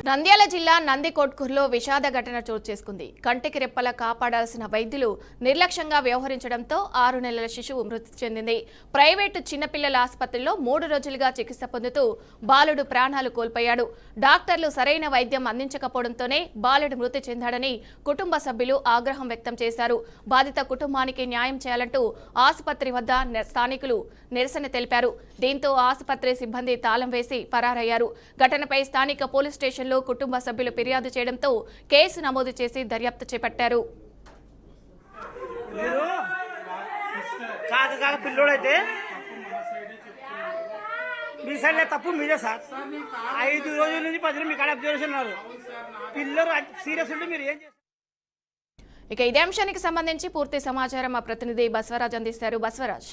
నంద్యాల జిల్లా నందికొట్కూరులో విషాద ఘటన చోటు చేసుకుంది. కంటికి రెప్పలా కాపాడాల్సిన వైద్యులు నిర్లక్ష్యంగా వ్యవహరించడంతో 6 నెలల శిశువు మృతి చెందింది. ప్రైవేటు చిన్నపిల్లల ఆసుపత్రిలో 3 రోజులుగా చికిత్స పొందుతూ బాలుడు ప్రాణాలు కోల్పోయాడు. డాక్టర్లు సరైన వైద్యం అందించకపోవడంతోనే బాలుడు మృతి చెందాడని కుటుంబ సభ్యులు ఆగ్రహం వ్యక్తం చేశారు. బాధిత కుటుంబానికి న్యాయం చేయాలంటూ ఆసుపత్రి వద్ద స్థానికులు నిరసన తెలిపారు. దీంతో ఆసుపత్రి సిబ్బంది తాళం వేసి పరారయ్యారు. ఘటనపై స్థానిక పోలీస్ స్టేషన్లో కుటుంబ సభ్యులు ఫిర్యాదు చేయడంతో కేసు నమోదు చేసి దర్యాప్తు చేపట్టారు. పిల్లోడైతే మీ సైడ్ తప్పు మీదే సార్. 5 రోజుల నుంచి 10 రోజులు మీ కాడ అబ్జర్వేషన్ ఉన్నారు. పిల్లలు సీరియస్ ఉంటే మీరు ఏం చేస్తారు? ఇక ఇదే అంశానికి సంబంధించి పూర్తి సమాచారం మా ప్రతినిధి బసవరాజ్ అందిస్తారు. బసవరాజ్,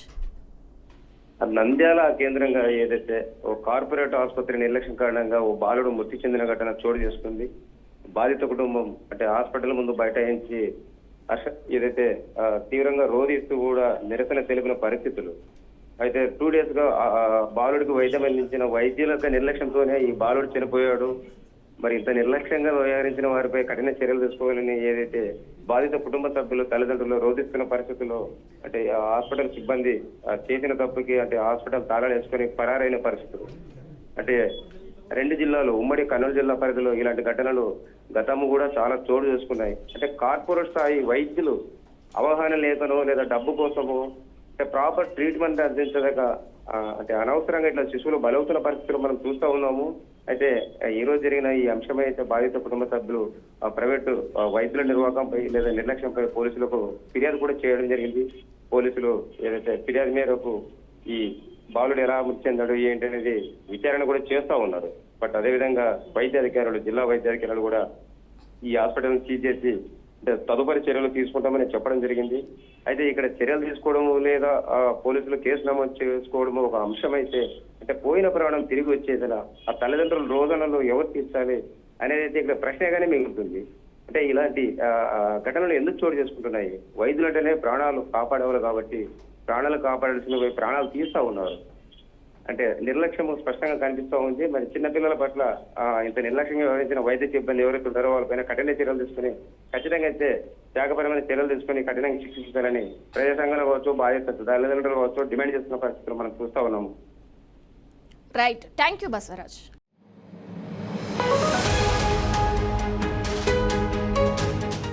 నంద్యాల కేంద్రంగా ఏదైతే ఓ కార్పొరేట్ ఆసుపత్రి నిర్లక్ష్యం కారణంగా ఓ బాలుడు మృతి చెందిన ఘటన చోటు చేసుకుంది. బాధిత కుటుంబం అంటే హాస్పిటల్ ముందు బైఠాయించి ఏదైతే తీవ్రంగా రోధిస్తూ కూడా నిరసన తెలిపిన పరిస్థితులు. అయితే 2 days గా బాలుడికి వైద్యం అందించిన వైద్యుల యొక్క నిర్లక్ష్యంతోనే ఈ బాలుడు చనిపోయాడు. మరి ఇంత నిర్లక్ష్యంగా వ్యవహరించిన వారిపై కఠిన చర్యలు తీసుకోవాలని ఏదైతే బాధిత కుటుంబ సభ్యులు తల్లిదండ్రులు రోధిస్తున్న పరిస్థితుల్లో అంటే హాస్పిటల్ సిబ్బంది చేసిన తప్పుకి అంటే హాస్పిటల్ తాళాలు వేసుకొని పరారైన పరిస్థితులు. అంటే 2 జిల్లాలు ఉమ్మడి కర్నూలు జిల్లా పరిధిలో ఇలాంటి ఘటనలు గతము కూడా చాలా చోటు చేసుకున్నాయి. అంటే కార్పొరేట్ స్థాయి వైద్యులు అవగాహన లేకనో లేదా డబ్బు కోసమో అంటే ప్రాపర్ ట్రీట్మెంట్ అందించదక అంటే అనవసరంగా ఇట్లా శిశువులు బలవుతున్న పరిస్థితులు మనం చూస్తూ ఉన్నాము. అయితే ఈ రోజు జరిగిన ఈ అంశమై అయితే బాధిత కుటుంబ సభ్యులు ప్రైవేటు వైద్యుల నిర్వాహకంపై లేదా నిర్లక్ష్యంపై పోలీసులకు ఫిర్యాదు కూడా చేయడం జరిగింది. పోలీసులు ఏదైతే ఫిర్యాదు మేరకు ఈ బాలుడు ఎలా మృతి చెందాడు ఏంటి అనేది విచారణ కూడా చేస్తూ ఉన్నారు. బట్ అదేవిధంగా వైద్య అధికారులు జిల్లా వైద్య అధికారులు కూడా ఈ హాస్పిటల్ సీజ్ చేసి అంటే తదుపరి చర్యలు తీసుకుంటామని చెప్పడం జరిగింది. అయితే ఇక్కడ చర్యలు తీసుకోవడము లేదా పోలీసులు కేసు నమోదు చేసుకోవడము ఒక అంశం అయితే అంటే పోయిన ప్రాణం తిరిగి వచ్చేదిలా ఆ తల్లిదండ్రుల రోజులలో ఎవరు తీర్చాలి అనేది అయితే ఇక్కడ ప్రశ్నగానే మిగులుతుంది. అంటే ఇలాంటి ఘటనలు ఎందుకు చోటు చేసుకుంటున్నాయి? వైద్యులు అంటేనే ప్రాణాలు కాపాడేవారు కాబట్టి ప్రాణాలు కాపాడాల్సిన ప్రాణాలు తీస్తా ఉన్నారు. అంటే నిర్లక్ష్యం స్పష్టంగా కనిపిస్తూ ఉంది. మరి చిన్నపిల్లల పట్ల ఇంత నిర్లక్ష్యంగా వ్యవహరించిన వైద్య సిబ్బంది ఎవరైతే ఉంటారో వాళ్ళపైన కఠిన చర్యలు తీసుకుని ఖచ్చితంగా అయితే త్యాగపరమైన చర్యలు తీసుకుని కఠినంగా శిక్షించాలని ప్రజా సంఘాలు కావచ్చు బాధ్యత తల్లిదండ్రులు కావచ్చు డిమాండ్ చేస్తున్న పరిస్థితులు మనం చూస్తా ఉన్నాము. Right, thank you Basavaraj.